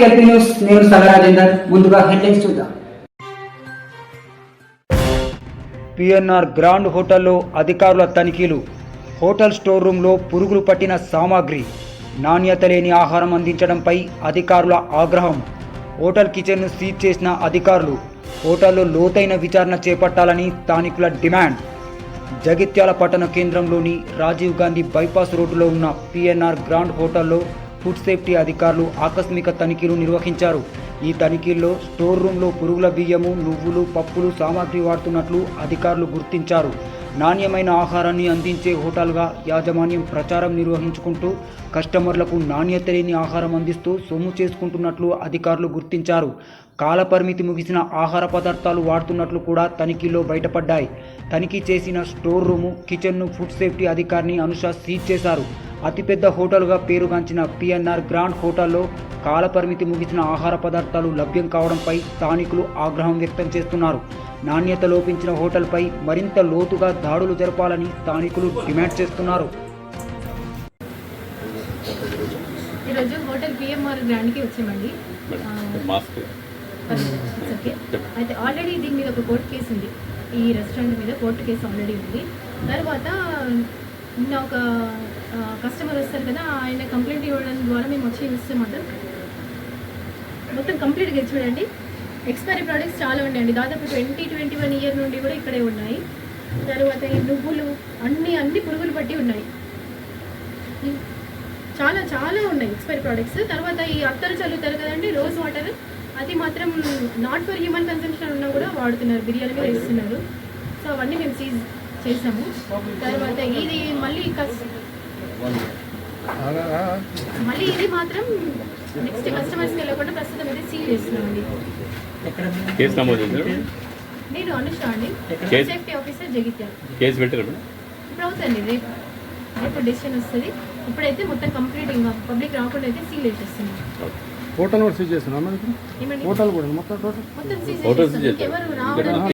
LP news, నేను సగరాజేందర్. ముందుగా headlines చూద్దాం. పిఎన్ఆర్ గ్రాండ్ హోటల్లో అధికారుల తనిఖీలు. హోటల్ స్టోర్ రూమ్లో పురుగులు పట్టిన సామాగ్రి, నాణ్యత లేని ఆహారం అందించడంపై అధికారుల ఆగ్రహం. హోటల్ కిచెన్ను సీజ్ చేసిన అధికారులు. హోటల్లో లోతైన విచారణ చేపట్టాలని స్థానికుల డిమాండ్. జగిత్యాల పట్టణ కేంద్రంలోని రాజీవ్ గాంధీ బైపాస్ రోడ్డులో ఉన్న పిఎన్ఆర్ గ్రాండ్ హోటల్లో ఫుడ్ సేఫ్టీ అధికారులు ఆకస్మిక తనిఖీలు నిర్వహించారు. ఈ తనిఖీల్లో స్టోర్ రూమ్లో పురుగుల బియ్యము, నువ్వులు, పప్పులు సామాగ్రి వాడుతున్నట్లు అధికారులు గుర్తించారు. నాణ్యమైన ఆహారాన్ని అందించే హోటల్గా యాజమాన్యం ప్రచారం నిర్వహించుకుంటూ కస్టమర్లకు నాణ్యత లేని ఆహారం అందిస్తూ సొమ్ము చేసుకుంటున్నట్లు అధికారులు గుర్తించారు. కాలపరిమితి ముగిసిన ఆహార పదార్థాలు వాడుతున్నట్లు కూడా తనిఖీల్లో బయటపడ్డాయి. తనిఖీ చేసిన స్టోర్ రూము, కిచెన్ను ఫుడ్ సేఫ్టీ అధికారిని అనుష సీజ్ చేశారు. అతిపెద్ద హోటల్గా పేరుగాంచిన పిఎన్ఆర్ గ్రాండ్ హోటల్లో కాలపరిమితి ముగిసిన ఆహార పదార్థాలు లభ్యం కావడంపై స్థానికులు ఆగ్రహం వ్యక్తం చేస్తున్నారు. నాణ్యత లోపించిన హోటల్పై మరింత లోతుగా దాడులు జరపాలని స్థానికులు డిమాండ్ చేస్తున్నారు. ఈరోజు హోటల్ పిఎంఆర్ గ్రాండ్కి వచ్చామండి. అయితే ఆల్రెడీ దీని మీద ఒక కోర్టు కేసు ఉంది. ఈ రెస్టారెంట్ మీద కోర్టు కేసు ఆల్రెడీ ఉంది. తర్వాత నిన్న ఒక కస్టమర్ వస్తారు కదా, ఆయన కంప్లైంట్ ఇవ్వడం ద్వారా మేము వచ్చి ఇస్తామంట. మొత్తం కంప్లీట్గా ఇచ్చి చూడండి. ఎక్స్పైరీ ప్రోడక్ట్స్ చాలా ఉన్నాయండి. దాదాపు 20-21 ఇయర్ నుండి కూడా ఇక్కడే ఉన్నాయి. తర్వాత ఈ నువ్వులు అన్ని పురుగులు పట్టి ఉన్నాయి. చాలా చాలా ఉన్నాయి ఎక్స్పైరీ ప్రోడక్ట్స్. తర్వాత ఈ అత్తరు చల్లుతారు కదండి, రోజ్ వాటర్, అది మాత్రం నాట్ ఫర్ హ్యూమన్ కన్సంప్షన్ ఉన్నా కూడా వాడుతున్నారు, బిర్యానీ మీద వేస్తున్నారు. సో అవన్నీ మేము సీజ్ చేసాము. తర్వాత ఇది మళ్ళీ ఇది మాత్రం నెక్స్ట్ కస్టమర్స్కి వెళ్ళకుండా ప్రస్తుతం అయితే సీల్ చేస్తున్నామండి. నేను అనుష అండి, సేఫ్టీ ఆఫీసర్ జగిత్యాల. ఇప్పుడు అవుతుంది, రేపు డెసిషన్ వస్తుంది. ఇప్పుడైతే మొత్తం కంప్లీట్ ఇంకా పబ్లిక్ రాకుండా అయితే సీల్ చేసేస్తున్నాం. హోటల్ కూడా సీజ్ చేస్తున్నాం. హోటల్ కూడా మొత్తం సీజ్ చేస్తున్నాం. ఎవరు రావడానికి